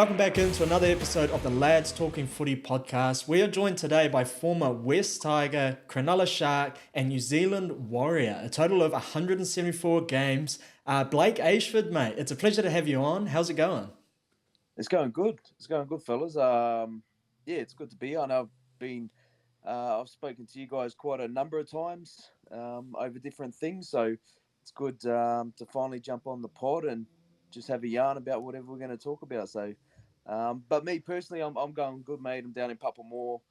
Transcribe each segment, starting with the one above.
Welcome back into another episode of the Lads Talking Footy podcast. We are joined today by former West Tiger, Cronulla Shark, and New Zealand Warrior. A total of 174 games. Blake Ayshford, mate, it's a pleasure to have you on. How's it going? It's going good. It's going good, fellas. Yeah, it's good to be on. I've spoken to you guys quite a number of times over different things, so it's good to finally jump on the pod and just have a yarn about whatever we're going to talk about. So, but me personally, I'm going good, mate. I'm down in Papamoor.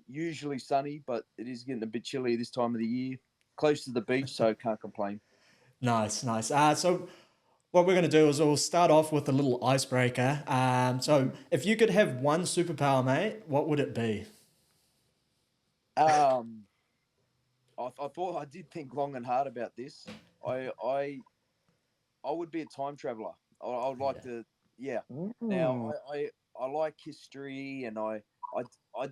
Usually sunny, but it is getting a bit chilly this time of the year. Close to the beach, so can't complain. Nice. So what we're going to do is we'll start off with a little icebreaker. So if you could have one superpower, mate, what would it be? I thought I did think long and hard about this. I would be a time traveler. I would like to, yeah. Now I like history, and I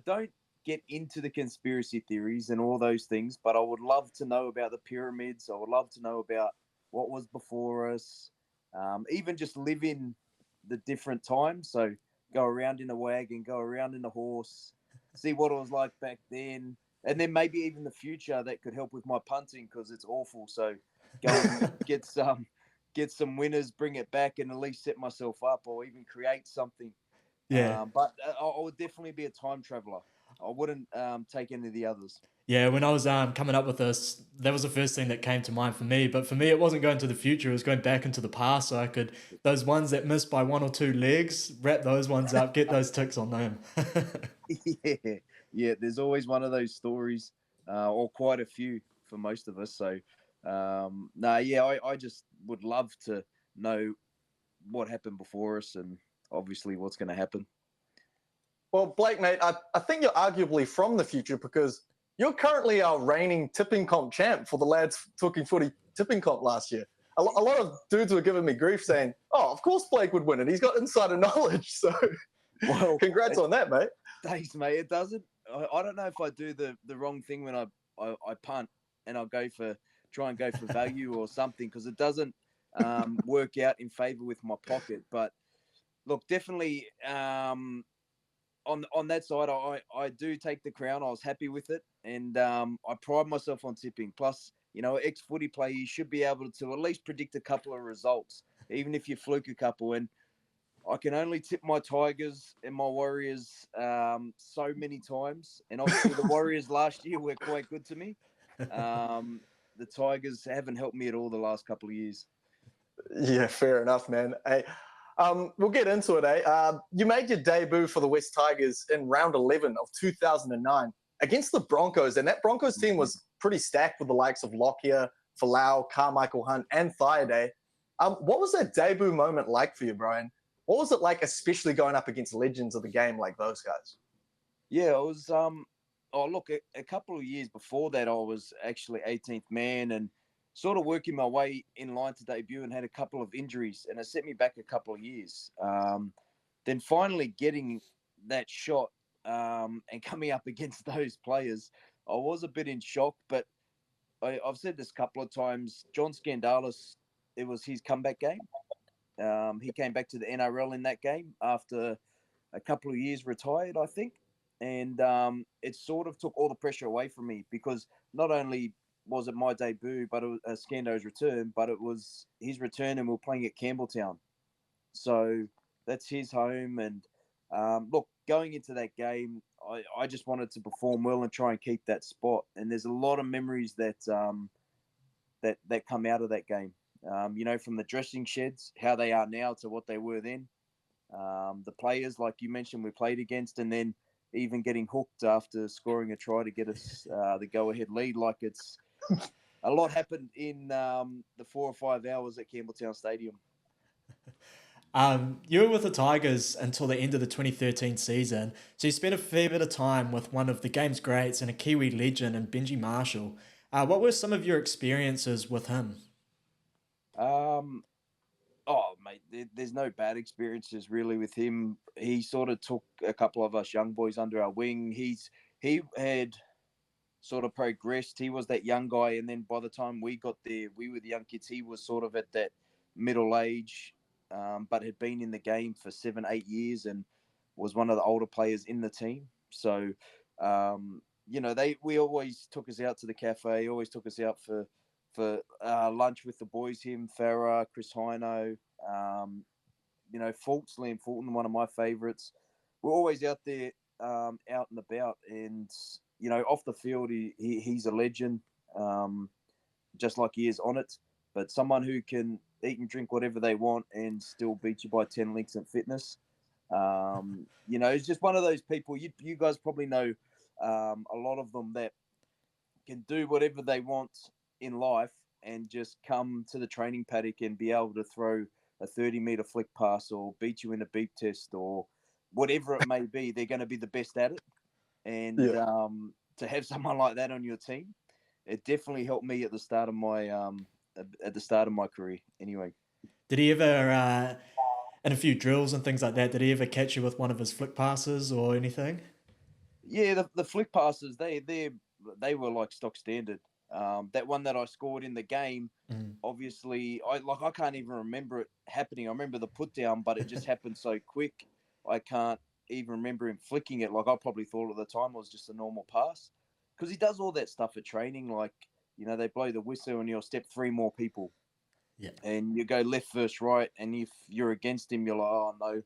don't get into the conspiracy theories and all those things, but I would love to know about the pyramids. I would love to know about what was before us, even just live in the different times. So go around in a wagon, go around in a horse, see what it was like back then, and then maybe even the future that could help with my punting because it's awful. So go and get some winners, bring it back, and at least set myself up, or even create something. Yeah. But I would definitely be a time traveler. I wouldn't take any of the others. Yeah, when I was coming up with this, that was the first thing that came to mind for me. But for me, it wasn't going to the future; it was going back into the past, so I could those ones that missed by one or two legs, wrap those ones up, get those ticks on them. Yeah. There's always one of those stories, or quite a few for most of us. So, I just would love to know what happened before us, and obviously what's going to happen. Well, Blake, mate, I think you're arguably from the future because you're currently our reigning tipping comp champ for the Lads Talking Footy tipping comp last year. A lot of dudes were giving me grief saying, oh, of course Blake would win it. He's got insider knowledge. So, well, congrats on that, mate. Thanks, mate. It doesn't. I don't know if I do the wrong thing when I punt and I'll try and go for value or something because it doesn't work out in favour with my pocket. But look, definitely on that side, I do take the crown. I was happy with it, and I pride myself on tipping. Plus, ex-footy player, you should be able to at least predict a couple of results, even if you fluke a couple. And I can only tip my Tigers and my Warriors so many times. And obviously the Warriors last year were quite good to me. The Tigers haven't helped me at all the last couple of years. Yeah, fair enough, man. Hey, we'll get into it, eh? You made your debut for the West Tigers in round 11 of 2009 against the Broncos, and that Broncos team was pretty stacked with the likes of Lockyer, Falau, Carmichael Hunt, and Thiaday. What was that debut moment like for you, Brian? What was it like, especially going up against legends of the game like those guys? Yeah, it was. Look, a couple of years before that, I was actually 18th man and sort of working my way in line to debut and had a couple of injuries, and it set me back a couple of years. Then finally getting that shot and coming up against those players, I was a bit in shock. But I've said this a couple of times. John Skandalis, it was his comeback game. He came back to the NRL in that game after a couple of years retired, I think. And it sort of took all the pressure away from me because not only was it my debut, but it was Scando's return, but it was his return and we were playing at Campbelltown. So that's his home. And look, going into that game, I just wanted to perform well and try and keep that spot. And there's a lot of memories that that come out of that game. From the dressing sheds, how they are now to what they were then. The players, like you mentioned, we played against, and then even getting hooked after scoring a try to get us the go-ahead lead. Like it's a lot happened in the 4 or 5 hours at Campbelltown Stadium. You were with the Tigers until the end of the 2013 season, so you spent a fair bit of time with one of the game's greats and a Kiwi legend in Benji Marshall. What were some of your experiences with him? Mate, there's no bad experiences really with him. He sort of took a couple of us young boys under our wing. He had sort of progressed. He was that young guy, and then by the time we got there, we were the young kids. He was sort of at that middle age. but had been in the game for 7, 8 years and was one of the older players in the team. So, we always took us out to the cafe, always took us out for lunch with the boys, him, Farah, Chris Hino, Liam Fulton, one of my favourites. We're always out there, out and about, and off the field, he's a legend, just like he is on it. But someone who can eat and drink whatever they want and still beat you by 10 links in fitness. It's just one of those people. You guys probably know a lot of them that can do whatever they want in life and just come to the training paddock and be able to throw a 30-meter flick pass or beat you in a beep test or whatever it may be. They're going to be the best at it. And to have someone like that on your team, it definitely helped me at the start of my career. Anyway, Did he ever, in a few drills and things like that, did he ever catch you with one of his flick passes or anything? Yeah, the flick passes, they were like stock standard. That one that I scored in the game, obviously, I can't even remember it happening. I remember the put down, but it just happened so quick. I can't even remember him flicking it. Like, I probably thought at the time it was just a normal pass, because he does all that stuff at training. Like, they blow the whistle and you'll step 3 more people. Yeah. And you go left, first, right. And if you're against him, you're like, oh, no.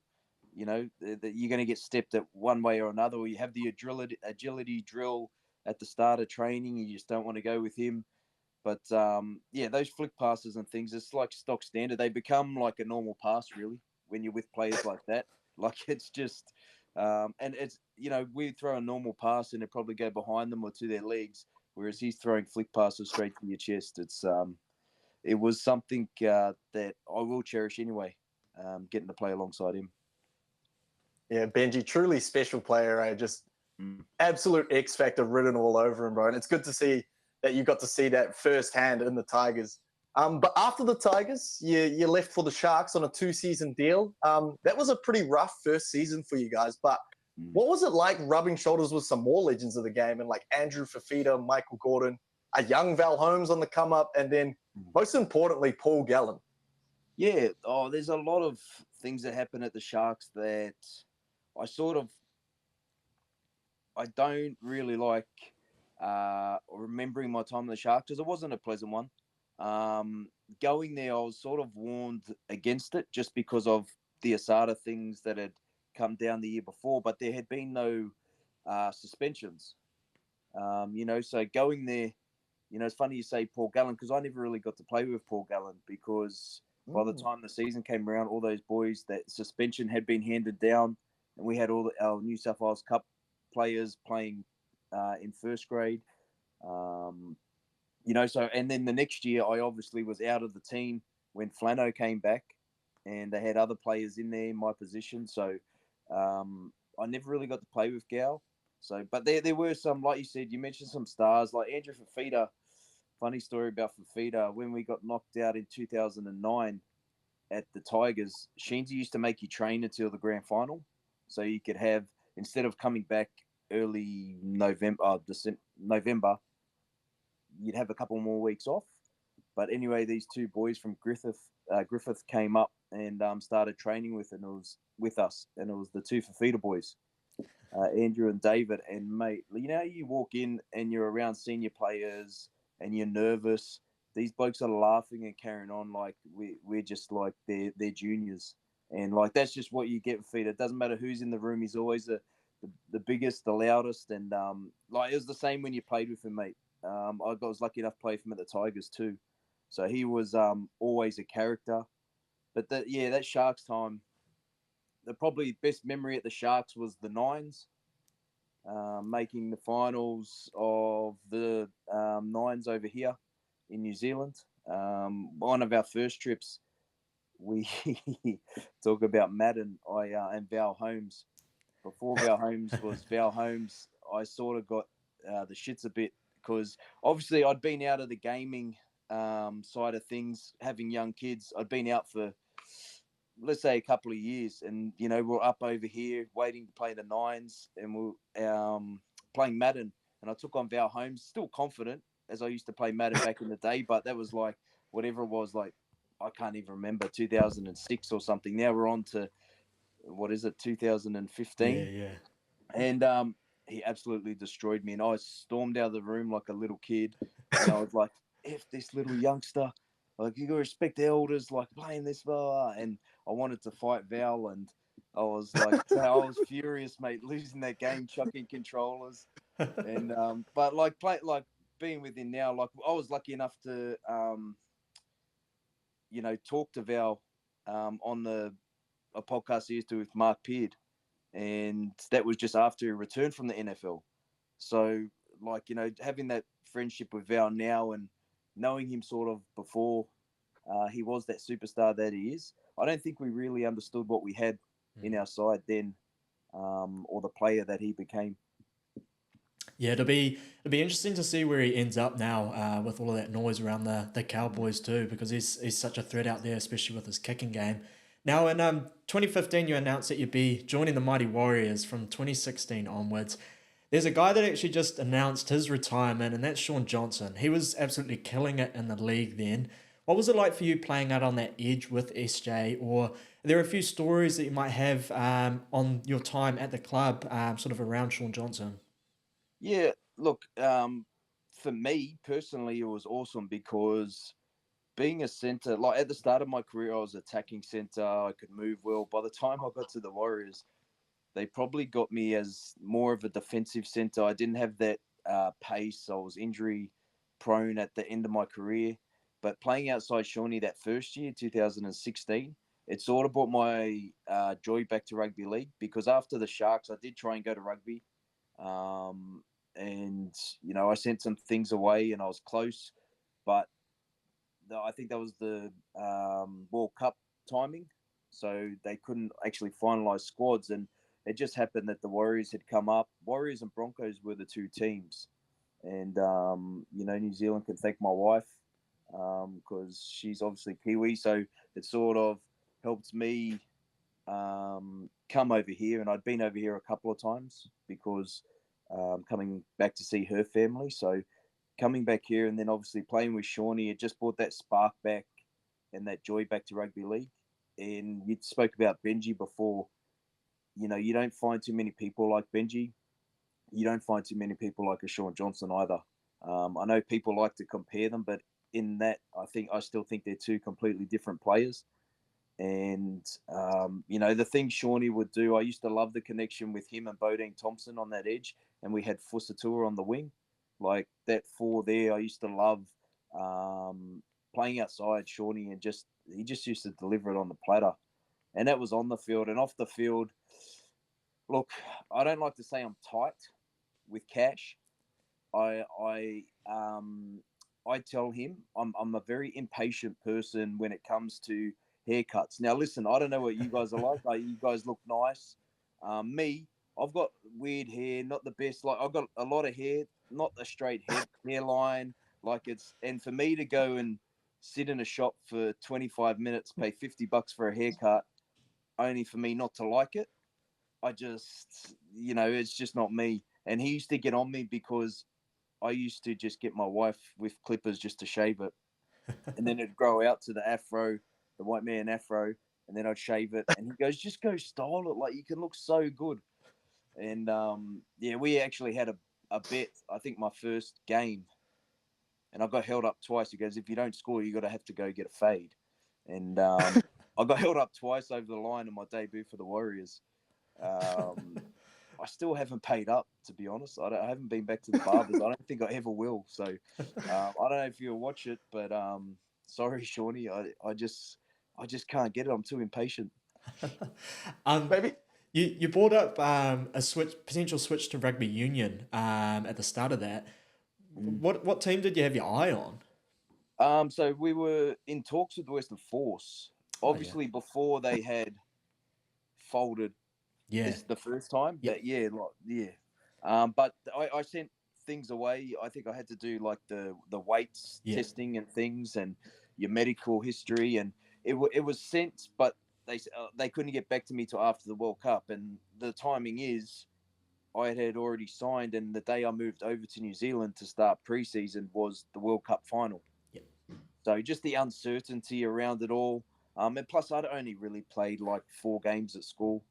You're going to get stepped at one way or another, or you have the agility drill at the start of training. You just don't want to go with him. But, those flick passes and things, it's like stock standard. They become like a normal pass, really, when you're with players like that. Like, it's just, and it's, we throw a normal pass and it probably go behind them or to their legs, whereas he's throwing flick passes straight to your chest. It was something that I will cherish anyway, getting to play alongside him. Yeah, Benji, truly special player. Just absolute X factor written all over him, bro. And it's good to see that you got to see that firsthand in the Tigers. But after the Tigers, you left for the Sharks on a 2-season deal. That was a pretty rough first season for you guys. But what was it like rubbing shoulders with some more legends of the game, and like Andrew Fafita, Michael Gordon, a young Val Holmes on the come up, and then most importantly, Paul Gallen? Yeah, there's a lot of things that happen at the Sharks that I don't really like remembering my time in the Sharks, because it wasn't a pleasant one. Going there, I was sort of warned against it just because of the Asada things that had come down the year before, but there had been no suspensions. So going there, it's funny you say Paul Gallen, because I never really got to play with Paul Gallen, because by the time the season came around, all those boys, that suspension had been handed down, and we had all our New South Wales Cup players playing in first grade. And then the next year, I obviously was out of the team when Flano came back, and they had other players in there in my position. So I never really got to play with Gal. So, but there were some, like you said, you mentioned some stars like Andrew Fafita. Funny story about Fafita. When we got knocked out in 2009 at the Tigers, Sheensy used to make you train until the grand final, so you could have, instead of coming back early November, you'd have a couple more weeks off. But anyway, these 2 boys from Griffith came up and started training with us, and it was the 2 Fafita boys, Andrew and David. And mate, you walk in and you're around senior players and you're nervous. These blokes are laughing and carrying on like we're just like they're juniors, and like that's just what you get with Fafita. It doesn't matter who's in the room; he's always the biggest, the loudest, and like it was the same when you played with him, mate. I was lucky enough to play with him at the Tigers too, so he was always a character. But that Sharks time, the probably best memory at the Sharks was the Nines, making the finals of the Nines over here in New Zealand. One of our first trips, we talk about Madden, and Val Holmes. Before Val Holmes was Val Holmes, I sort of got the shits a bit, because obviously I'd been out of the gaming side of things, having young kids. I'd been out for, let's say, a couple of years, and we're up over here waiting to play the Nines, and we're playing Madden, and I took on Val Holmes, still confident as I used to play Madden back in the day, but that was like whatever it was, like I can't even remember, 2006 or something. Now we're on to, what is it, 2015? Yeah. And he absolutely destroyed me. And I stormed out of the room like a little kid. And I was like, F this little youngster. Like, you got to respect the elders, like playing this blah. And I wanted to fight Val. And I was like, I was furious, mate, losing that game, chucking controllers. And, but like, being with him now, like, I was lucky enough to, talk to Val on a podcast he used to with Mark Peard. And that was just after he returned from the NFL. So, like, having that friendship with Val now and knowing him sort of before he was that superstar that he is, I don't think we really understood what we had in our side then, or the player that he became. Yeah, it'll be interesting to see where he ends up now with all of that noise around the Cowboys too, because he's such a threat out there, especially with his kicking game. Now, in 2015, you announced that you'd be joining the Mighty Warriors from 2016 onwards. There's a guy that actually just announced his retirement, and that's Sean Johnson. He was absolutely killing it in the league then. What was it like for you playing out on that edge with SJ? Or are there a few stories that you might have on your time at the club, sort of around Sean Johnson? Yeah, look, for me personally, it was awesome because being a center, like at the start of my career, I was attacking center. I could move well. By the time I got to the Warriors, they probably got me as more of a defensive center. I didn't have that pace. I was injury prone at the end of my career. But playing outside Shawnee that first year, 2016, it sort of brought my joy back to rugby league, because after the Sharks, I did try and go to rugby. Um, and, I sent some things away and I was close. But I think that was the World Cup timing. So they couldn't actually finalize squads. And it just happened that the Warriors had come up. Warriors and Broncos were the two teams. And, New Zealand can thank my wife because she's obviously Kiwi. So it sort of helped me come over here. And I'd been over here a couple of times because coming back to see her family. So coming back here and then obviously playing with Shawnee, it just brought that spark back and that joy back to rugby league. And you spoke about Benji before. You don't find too many people like Benji. You don't find too many people like a Sean Johnson either. I know people like to compare them, but in that, I still think they're two completely different players. And, the thing Shawnee would do, I used to love the connection with him and Bodine Thompson on that edge. And we had Fusatua on the wing. Like that four there, I used to love playing outside Shawnee, and he just used to deliver it on the platter. And that was on the field and off the field. Look, I don't like to say I'm tight with Cash. I tell him I'm a very impatient person when it comes to haircuts. Now, listen, I don't know what you guys are like. You guys look nice. Me, I've got weird hair, not the best. Like, I've got a lot of hair, not a straight hairline. And for me to go and sit in a shop for 25 minutes, pay $50 for a haircut, only for me not to like it, it's just not me. And he used to get on me because I used to just get my wife with clippers just to shave it. And then it'd grow out to the afro, the white man afro, and then I'd shave it. And he goes, just go style it. Like, you can look so good. And, we actually had a bet, I think my first game, and I got held up twice. He goes, if you don't score, you got to have to go get a fade. And I got held up twice over the line in my debut for the Warriors. I still haven't paid up, to be honest. I haven't been back to the barbers. I don't think I ever will. So I don't know if you'll watch it, but sorry, Shawnee. I just can't get it. I'm too impatient. Maybe. You brought up a potential switch to rugby union at the start of that. What team did you have your eye on? So we were in talks with the Western Force, obviously before they had folded. Yeah. This the first time. Yep. But I sent things away. I think I had to do like the weights testing and things, and your medical history, and it was sent, but they couldn't get back to me till after the World Cup. And the timing is, I had already signed, and the day I moved over to New Zealand to start preseason was the World Cup final. Yep. So just the uncertainty around it all. And plus, I'd only really played like 4 games at school.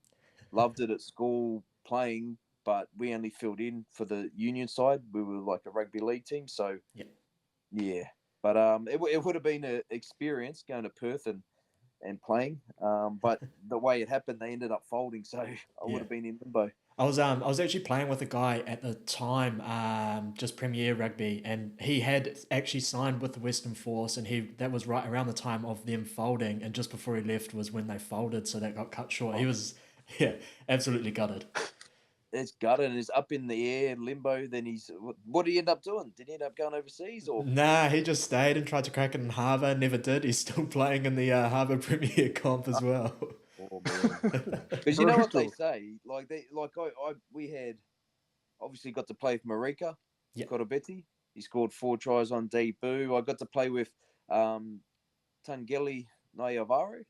Loved it at school playing, but we only filled in for the union side. We were like a rugby league team. So, yeah. But it would have been an experience going to Perth and playing. But the way it happened, they ended up folding. So I would have been in limbo. I was actually playing with a guy at the time, just Premier Rugby, and he had actually signed with the Western Force, and that was right around the time of them folding, and just before he left was when they folded, so that got cut short. He was, absolutely gutted. It's gutted and it's up in the air, limbo. Then what did he end up doing? Did he end up going overseas or? Nah, he just stayed and tried to crack it in Harbour. Never did. He's still playing in the Harbour Premier comp as well. Oh man! Because you know what they say, we had obviously got to play with Marika, Korobetti. He scored 4 tries on debut. I got to play with Tangeli Nayavare,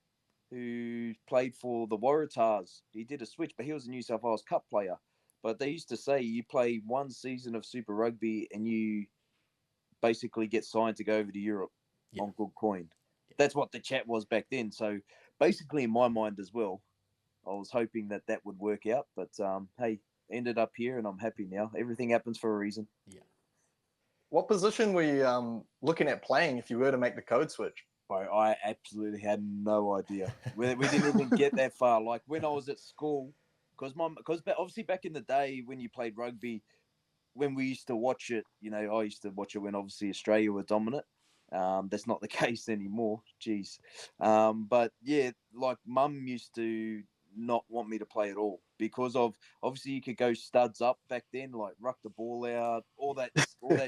who played for the Waratahs. He did a switch, but he was a New South Wales Cup player. But they used to say you play 1 season of Super Rugby and you basically get signed to go over to Europe on good coin. That's what the chat was back then. So basically, in my mind as well, I was hoping that would work out. But hey, ended up here and I'm happy now. Everything happens for a reason. Yeah. What position were you looking at playing if you were to make the code switch? Bro, I absolutely had no idea. We didn't even get that far. Like when I was at school, because obviously back in the day when you played rugby, when we used to watch it, I used to watch it when obviously Australia were dominant. That's not the case anymore. Jeez. But yeah, like mum used to not want me to play at all because of obviously you could go studs up back then, like ruck the ball out, all that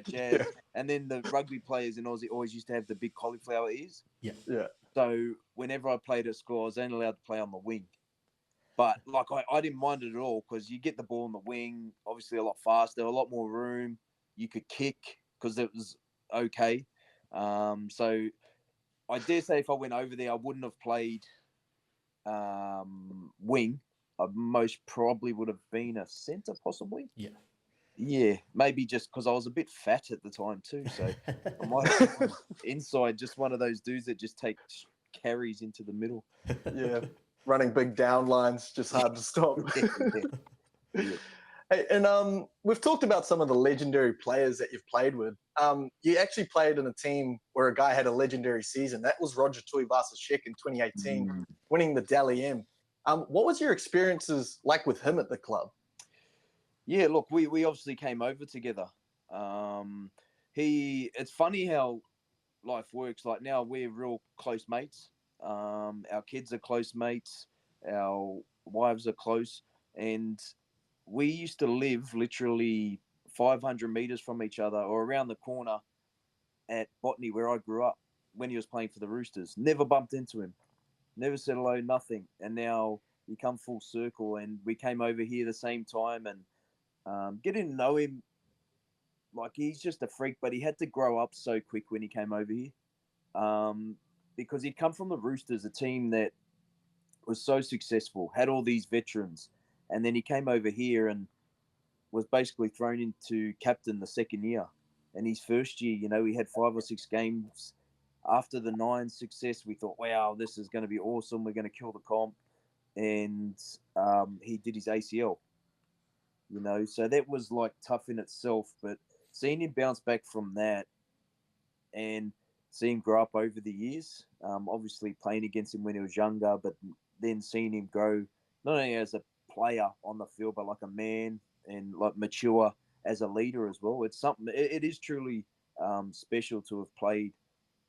jazz. And then the rugby players in Aussie always used to have the big cauliflower ears. Yeah. So whenever I played at school, I was only allowed to play on the wing. But like I didn't mind it at all because you get the ball on the wing, obviously a lot faster, a lot more room. You could kick because it was okay. So I dare say if I went over there, I wouldn't have played wing. I most probably would have been a centre, possibly. Yeah, maybe just because I was a bit fat at the time too. So I might have been inside, just one of those dudes that just take carries into the middle. Yeah, running big down lines, just hard to stop. Yeah. Hey, and we've talked about some of the legendary players that you've played with. You actually played in a team where a guy had a legendary season. That was Roger Tuivasa-Shecks in 2018, winning the Dally M. What was your experiences like with him at the club? Yeah, look, we obviously came over together. It's funny how life works. Like now we're real close mates. Our kids are close mates. Our wives are close. And we used to live literally 500 meters from each other or around the corner at Botany where I grew up when he was playing for the Roosters. Never bumped into him. Never said hello, nothing. And now he come full circle and we came over here the same time and getting to know him, like he's just a freak, but he had to grow up so quick when he came over here because he'd come from the Roosters, a team that was so successful, had all these veterans, and then he came over here and was basically thrown into captain the second year. And his first year, he had 5 or 6 games. After the 9 success, we thought, wow, this is going to be awesome. We're going to kill the comp. And he did his ACL. So that was like tough in itself, but seeing him bounce back from that and seeing him grow up over the years, obviously playing against him when he was younger, but then seeing him grow not only as a player on the field, but like a man and like mature as a leader as well. It's something, it is truly special to have played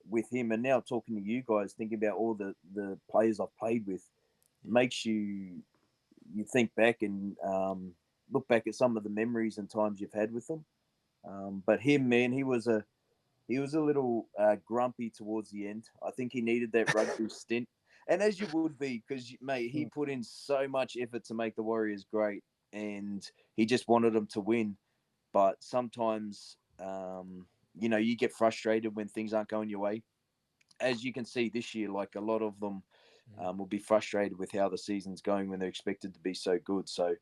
with him. And now talking to you guys, thinking about all the players I've played with, makes you think back and look back at some of the memories and times you've had with them. But him, man, he was a little grumpy towards the end. I think he needed that rugby stint, and as you would be, because mate, he put in so much effort to make the Warriors great, and he just wanted them to win. But sometimes, you get frustrated when things aren't going your way. As you can see this year, like a lot of them will be frustrated with how the season's going when they're expected to be so good. So,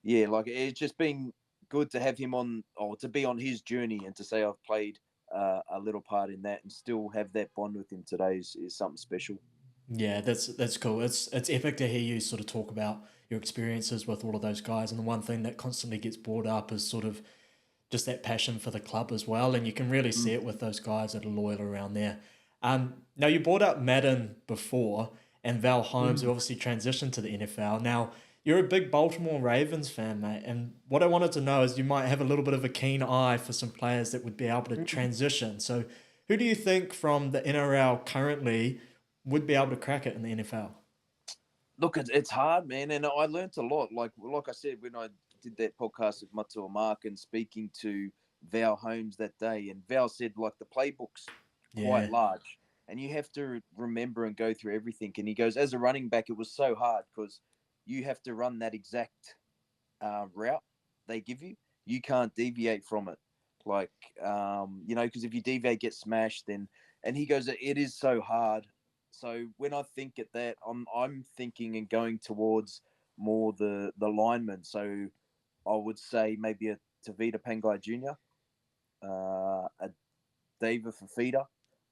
yeah, like it's just been good to have him on, or to be on his journey, and to say I've played a little part in that, and still have that bond with him today is something special. Yeah, that's cool. It's epic to hear you sort of talk about your experiences with all of those guys. And the one thing that constantly gets brought up is sort of just that passion for the club as well. And you can really see it with those guys that are loyal around there. Now you brought up Madden before and Val Holmes, who obviously transitioned to the NFL. Now you're a big Baltimore Ravens fan, mate. And what I wanted to know is you might have a little bit of a keen eye for some players that would be able to transition. So who do you think from the NRL currently would be able to crack it in the NFL? Look, it's hard, man, and I learnt a lot. Like I said, when I did that podcast with Matua Mark and speaking to Val Holmes that day, and Val said like the playbook's quite large, and you have to remember and go through everything. And he goes, as a running back, it was so hard because you have to run that exact route they give you. You can't deviate from it, like because if you deviate, get smashed. Then, and he goes, it is so hard. So when I think at that, I'm thinking and going towards more the lineman. So I would say maybe a Tavita Pangai Jr., a David Fafita,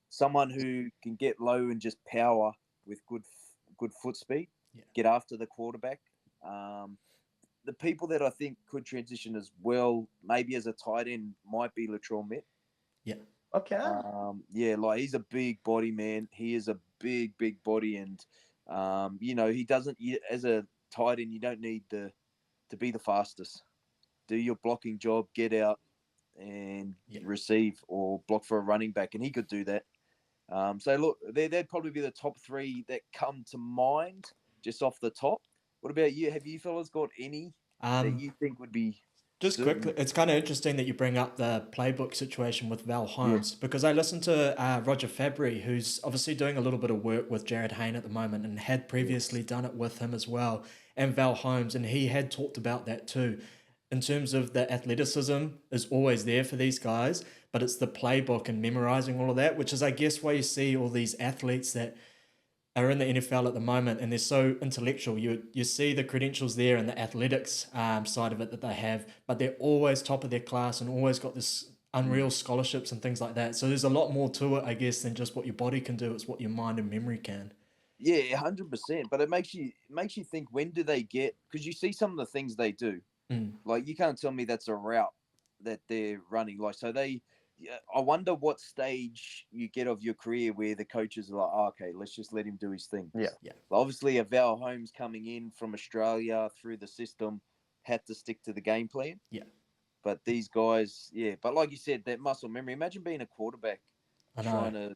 someone who can get low and just power with good foot speed, get after the quarterback. The people that I think could transition as well, maybe as a tight end, might be Latrell Mitt. Yeah. Okay. Like he's a big body, man. He is a big body, and he doesn't. As a tight end, you don't need to be the fastest. Do your blocking job, get out and receive, or block for a running back, and he could do that. So look, they'd probably be the top three that come to mind just off the top. What about you? Have you fellas got any that you think would be? Just quickly, it's kind of interesting that you bring up the playbook situation with Val Holmes because I listened to Roger Fabry, who's obviously doing a little bit of work with Jared Hayne at the moment and had previously done it with him as well, and Val Holmes, and he had talked about that too. In terms of the athleticism is always there for these guys, but it's the playbook and memorizing all of that, which is, I guess, why you see all these athletes that are in the NFL at the moment, and they're so intellectual. You see the credentials there and the athletics side of it that they have, but they're always top of their class and always got this unreal scholarships and things like that. So there's a lot more to it, I guess, than just what your body can do. It's what your mind and memory can. Yeah, 100%. But it makes you think, when do they get? Because you see some of the things they do. Like you can't tell me that's a route that they're running. Like I wonder what stage you get of your career where the coaches are like, okay, let's just let him do his thing. Yeah. Obviously, a Val Holmes coming in from Australia through the system had to stick to the game plan. Yeah. But these guys, But like you said, that muscle memory. Imagine being a quarterback trying to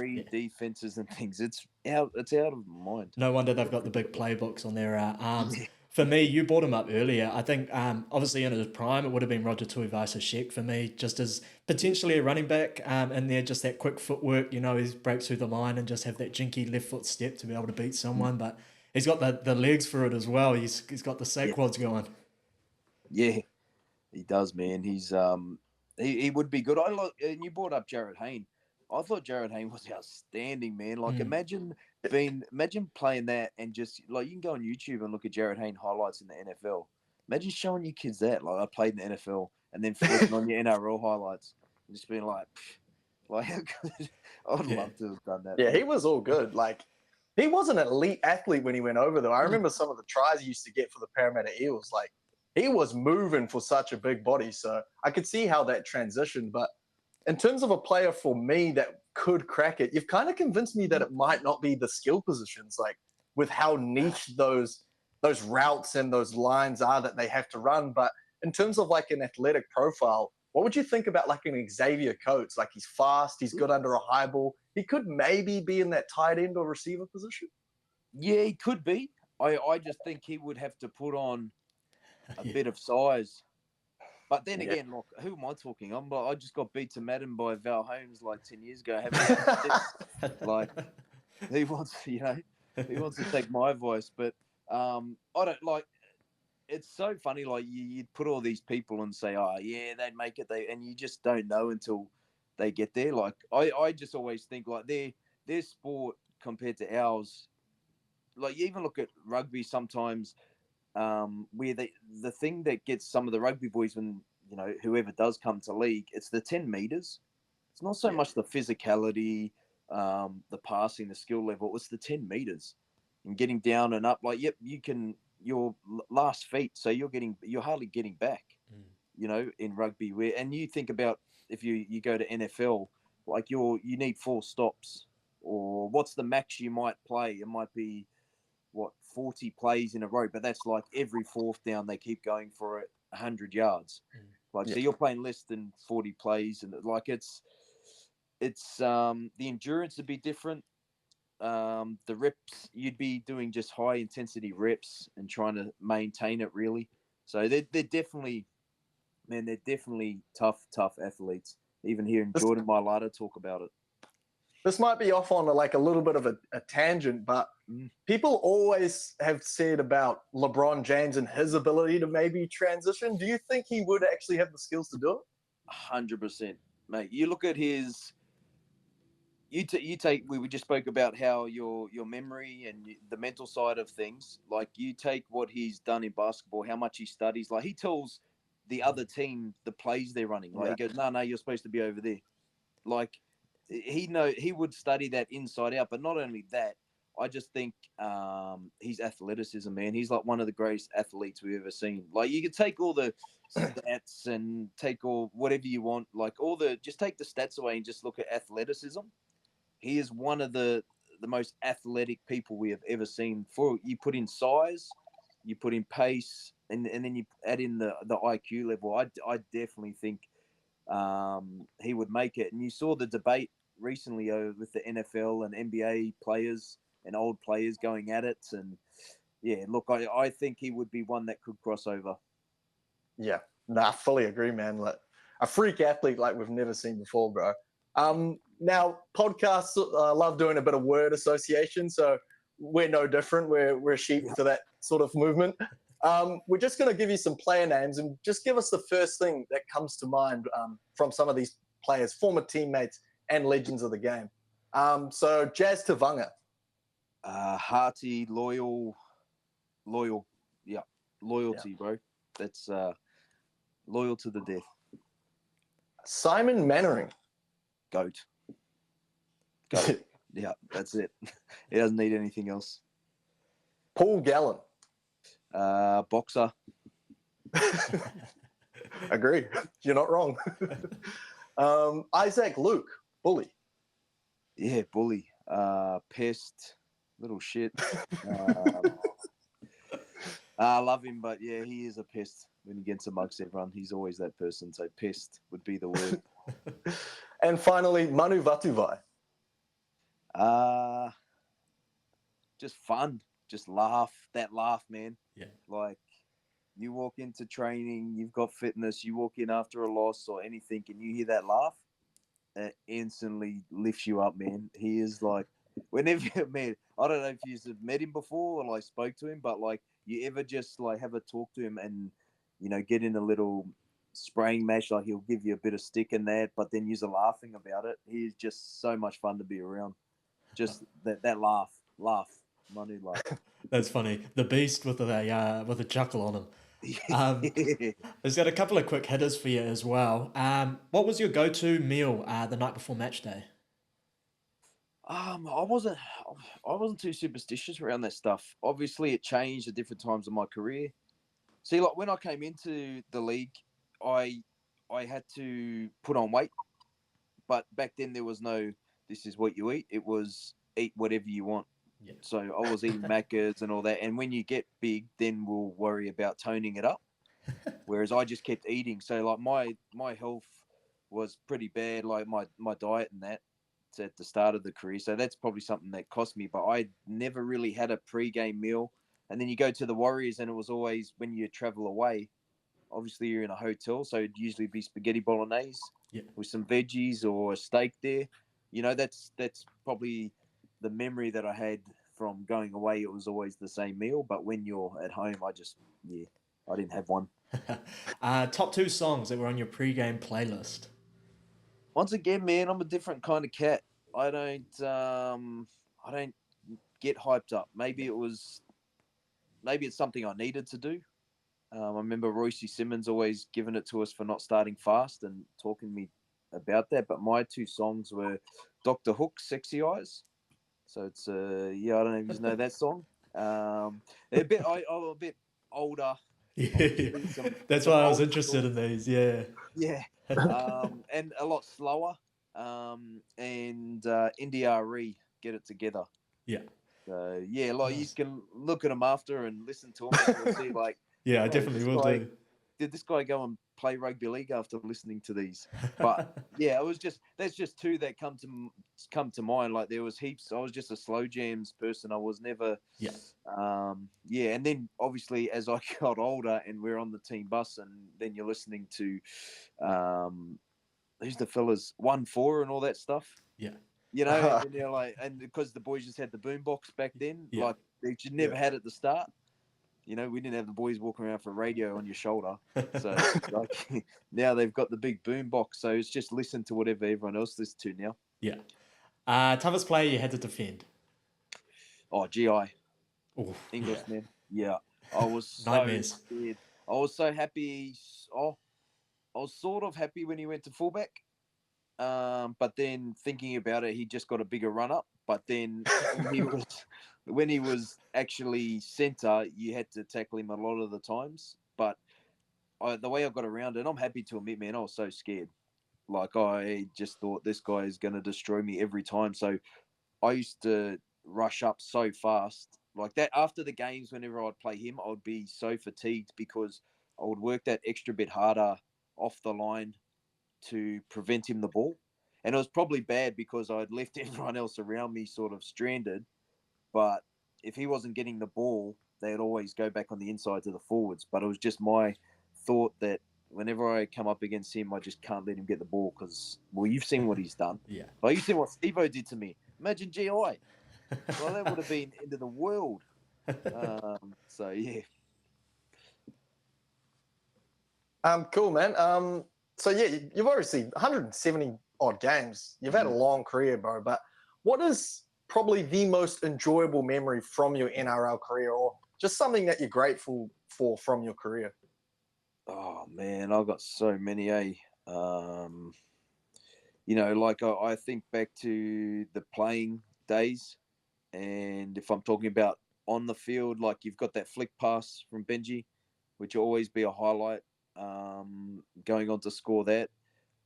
read defenses and things. It's out of mind. No wonder they've got the big playbooks on their arms. For me, you brought him up earlier. I think obviously in his prime, it would have been Roger Tuivasa-Shecks for me, just as potentially a running back in there, just that quick footwork, he breaks through the line and just have that jinky left foot step to be able to beat someone. But he's got the legs for it as well. He's got the Saquads going. Yeah, he does, man. He's he would be good. And you brought up Jared Hayne. I thought Jared Hayne was outstanding, man. Like imagine playing that and just like you can go on YouTube and look at Jared Hayne highlights in the NFL. Imagine showing your kids that. Like I played in the NFL and then flipping on your NRL highlights and just being like how good. I would love to have done that. Yeah, he was all good. Like he was an elite athlete when he went over though. I remember some of the tries he used to get for the Parramatta Eels. Like he was moving for such a big body. So I could see how that transitioned. But in terms of a player for me that could crack it, you've kind of convinced me that it might not be the skill positions, like with how niche those routes and those lines are that they have to run. But in terms of like an athletic profile, what would you think about like an Xavier Coates? Like he's fast, he's good under a high ball. He could maybe be in that tight end or receiver position. Yeah, he could be. I just think he would have to put on a bit of size. But then again, look, who am I talking? I just got beat to Madden by Val Holmes like 10 years ago. Like he wants to take my advice, but I don't like. It's so funny. Like you'd put all these people and say, "Oh, yeah, they'd make it." And you just don't know until they get there. Like I just always think like their sport compared to ours. Like you even look at rugby sometimes. Where the thing that gets some of the rugby boys when whoever does come to league, it's the 10 meters. it's not so much the physicality, the passing, the skill level. It's the 10 meters and getting down and up. Like, yep, you can your last feet, so you're hardly getting back. In rugby, and you think about if you go to NFL, like you need 4 stops, or what's the max you might play? It might be 40 plays in a row, but that's like every fourth down they keep going for it 100 yards. So you're playing less than 40 plays, and like it's the endurance would be different. The reps, you'd be doing just high intensity reps and trying to maintain it really. So they're definitely, man, they're definitely tough athletes. Even hearing Jordan Mailata talk about it. This might be off on a little bit of a tangent, but people always have said about LeBron James and his ability to maybe transition. Do you think he would actually have the skills to do it? 100%, mate. You look at his. We just spoke about how your memory and the mental side of things. Like you take what he's done in basketball, how much he studies. Like he tells the other team the plays they're running. Like he goes, no, you're supposed to be over there. Like he would study that inside out. But not only that, I just think his athleticism, man. He's like one of the greatest athletes we've ever seen. Like you could take all the stats and take all whatever you want, like just take the stats away and just look at athleticism. He is one of the most athletic people we have ever seen. For you put in size, you put in pace, and then you add in the IQ level. I definitely think he would make it. And you saw the debate recently with the NFL and NBA players and old players going at it. And look, I think he would be one that could cross over. Yeah, I fully agree, man. Like a freak athlete like we've never seen before, bro. Now, podcasts love doing a bit of word association, so we're no different. We're sheep to that sort of movement. We're just going to give you some player names and just give us the first thing that comes to mind from some of these players, former teammates and legends of the game. So, Jazz Tavanga. Hearty, loyal. Yeah, loyalty, bro. That's loyal to the death. Simon Mannering. Goat. Yeah, that's it. He doesn't need anything else. Paul Gallen. Boxer. Agree. You're not wrong. Isaac Luke. Bully. Yeah, bully. Pest. Little shit. I love him, but yeah, he is a pest when he gets amongst everyone. He's always that person. So pest would be the word. And finally, Manu Vatuvai. Just fun. Just laugh. That laugh, man. Yeah. Like you walk into training, you've got fitness, you walk in after a loss or anything, and you hear that laugh, it instantly lifts you up, man. He is like, whenever you met, I don't know if you've met him before or like spoke to him, but like you ever just like have a talk to him and, get in a little spraying match, like he'll give you a bit of stick in that, but then you're laughing about it. He's just so much fun to be around. Just that laugh, Manu laugh. That's funny. The beast with a chuckle on him. He's got a couple of quick hitters for you as well. What was your go-to meal the night before match day? I wasn't too superstitious around that stuff. Obviously, it changed at different times of my career. See, like when I came into the league, I had to put on weight, but back then there was no "this is what you eat." It was eat whatever you want. Yeah. So I was eating Maccas and all that. And when you get big, then we'll worry about toning it up. Whereas I just kept eating. So like my health was pretty bad, like my diet and that at the start of the career. So that's probably something that cost me. But I never really had a pre-game meal. And then you go to the Warriors and it was always when you travel away, obviously you're in a hotel. So it'd usually be spaghetti bolognese with some veggies or a steak there. That's probably the memory that I had from going away. It was always the same meal. But when you're at home, I didn't have one. Top 2 songs that were on your pre-game playlist. Once again, man, I'm a different kind of cat. I don't get hyped up. Maybe it's something I needed to do. I remember Royce Simmons always giving it to us for not starting fast and talking me about that. But my two songs were Dr. Hook's Sexy Eyes. So it's I don't know if you know that song. I'm a bit older. Yeah, Obviously, that's some why I was old interested school. in these. Yeah. Yeah, and a lot slower. And NDRE, Get It Together. Yeah. So yeah, like you Nice. can look at them after and listen to them, and you'll see like, Yeah, I bro, definitely will do. did this guy go and play rugby league after listening to these? But yeah, that's just two that come to mind. Like there was heaps. I was just a slow jams person. I was never, Yeah. And then obviously as I got older and we're on the team bus, and then you're listening to, who's the fellas 1-4 and all that stuff. Yeah. And they're like, and because the boys just had the boombox back then, Yeah. like they just never had at the start. We didn't have the boys walking around for radio on your shoulder. So like now they've got the big boom box. So it's just listen to whatever everyone else listens to now. Yeah. Toughest player you had to defend? Oh, GI, Oh, Englishman. Yeah. I was so nightmares. scared. I was so happy. Oh, I was sort of happy when he went to fullback. But then thinking about it, he just got a bigger run up. But then when he was actually centre, you had to tackle him a lot of the times. But the way I got around it, I'm happy to admit, man, I was so scared. Like I just thought this guy is going to destroy me every time. So I used to rush up so fast. Like that after the games, whenever I'd play him, I would be so fatigued because I would work that extra bit harder off the line to prevent him the ball. And it was probably bad because I'd left everyone else around me sort of stranded. But if he wasn't getting the ball, they'd always go back on the inside to the forwards. But it was just my thought that whenever I come up against him, I just can't let him get the ball because, well, you've seen what he's done. Yeah. Like, you've seen what Steve-O did to me. Imagine GI. Well, that would have been end of the world. So, yeah. Cool, man. So yeah, you've obviously 170 odd games. You've had a long career, bro. But what is probably the most enjoyable memory from your NRL career, or just something that you're grateful for from your career? Oh, man, I've got so many, eh? Like I think back to the playing days, and if I'm talking about on the field, like you've got that flick pass from Benji, which will always be a highlight. Going on to score that,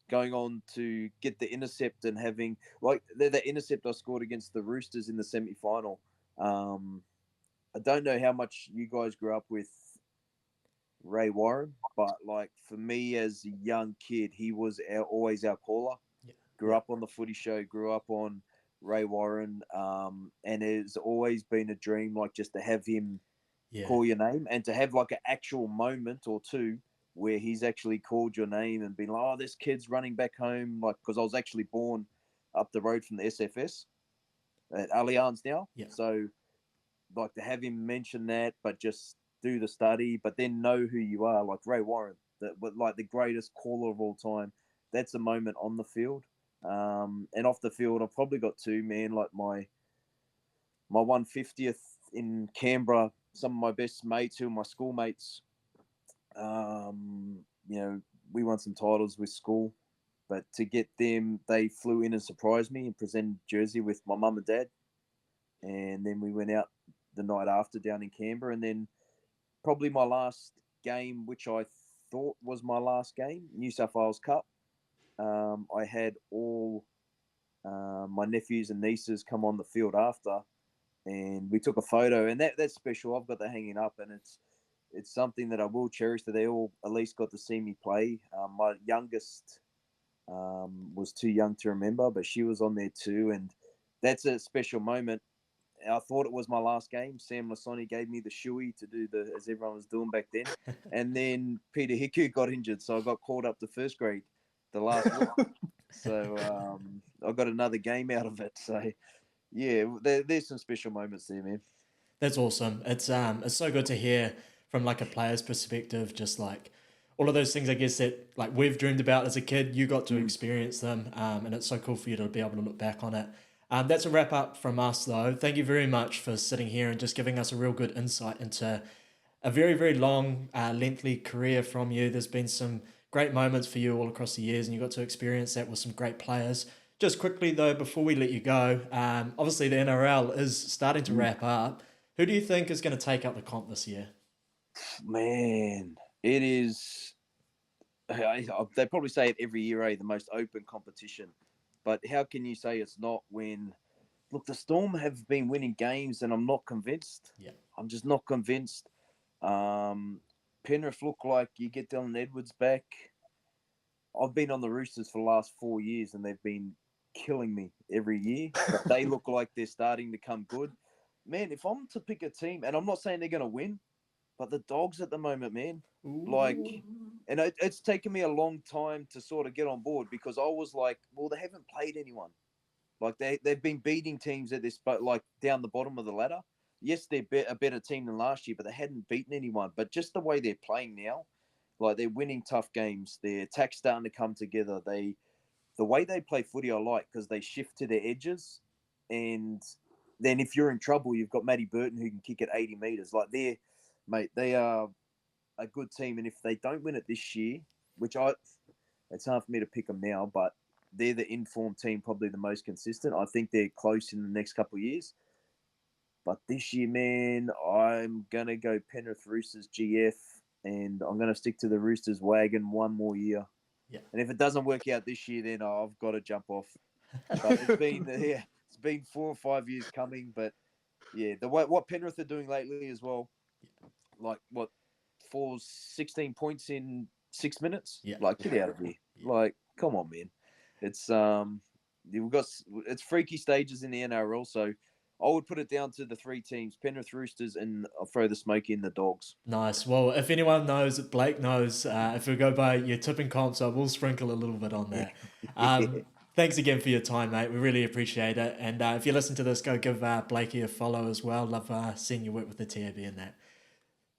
going on to get the intercept and having like the intercept I scored against the Roosters in the semi-final. I don't know how much you guys grew up with Ray Warren, but like for me as a young kid, he was always our caller. Yeah. Grew up on the footy show, grew up on Ray Warren, and it's always been a dream, like just to have him call your name and to have like an actual moment or two where he's actually called your name and been like, oh, this kid's running back home. Like, because I was actually born up the road from the SFS at Allianz now. Yeah. So, like, to have him mention that, but just do the study, but then know who you are, like Ray Warren, like the greatest caller of all time. That's a moment on the field. And off the field, I've probably got two, man, like my 150th in Canberra, some of my best mates who are my schoolmates. We won some titles with school, but to get them, they flew in and surprised me and presented jersey with my mum and dad. And then we went out the night after down in Canberra. And then probably my last game, which I thought was my last game, New South Wales Cup. I had all my nephews and nieces come on the field after, and we took a photo. And that's special. I've got that hanging up, and it's something that I will cherish, that they all at least got to see me play. My youngest was too young to remember, but she was on there too, and that's a special moment. I thought it was my last game. Sam Lasoni gave me the shoey to do as everyone was doing back then. And then Peter Hiku got injured, so I got called up to first grade the last week. So I got another game out of it. So, yeah, there's some special moments there, man. That's awesome. It's so good to hear from like a player's perspective, just like all of those things, I guess, that like we've dreamed about as a kid, you got to experience them. And it's so cool for you to be able to look back on it. That's a wrap up from us though. Thank you very much for sitting here and just giving us a real good insight into a very, very long, lengthy career from you. There's been some great moments for you all across the years, and you got to experience that with some great players. Just quickly though, before we let you go, obviously the NRL is starting to wrap up. Who do you think is going to take up the comp this year? Man, it is. They probably say it every year, the most open competition. But how can you say it's not when, look, the Storm have been winning games and I'm not convinced. Yeah. I'm just not convinced. Penrith look like you get Dylan Edwards back. I've been on the Roosters for the last 4 years and they've been killing me every year. But they look like they're starting to come good. Man, if I'm to pick a team, and I'm not saying they're going to win, but the Dogs at the moment, man, like, and it's taken me a long time to sort of get on board because I was like, well, they haven't played anyone. Like they've been beating teams at this, but like down the bottom of the ladder. Yes, they're a better team than last year, but they hadn't beaten anyone. But just the way they're playing now, like they're winning tough games. Their attack's starting to come together. The way they play footy, I like because they shift to their edges, and then if you're in trouble, you've got Matty Burton who can kick at 80 meters. Like they are a good team, and if they don't win it this year, it's hard for me to pick them now, but they're the informed team, probably the most consistent. I think they're close in the next couple of years. But this year, man, I'm going to go Penrith Roosters GF, and I'm going to stick to the Roosters wagon one more year. Yeah. And if it doesn't work out this year, then I've got to jump off. But it's been 4 or 5 years coming. But yeah, what Penrith are doing lately as well, like 16 points in 6 minutes. Yeah. Like, get out of here. Yeah. Like, come on, man. It's it's freaky stages in the NRL, so I would put it down to the 3 teams: Penrith Roosters, and I'll throw the smoke in the Dogs. Nice. Well, if anyone knows, Blake knows. If we go by your tipping comps, I will sprinkle a little bit on that. Thanks again for your time, mate. We really appreciate it. And if you listen to this, go give Blakey a follow as well. Love seeing you work with the TAB and that.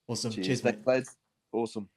Awesome. Cheers mate. Thanks, awesome.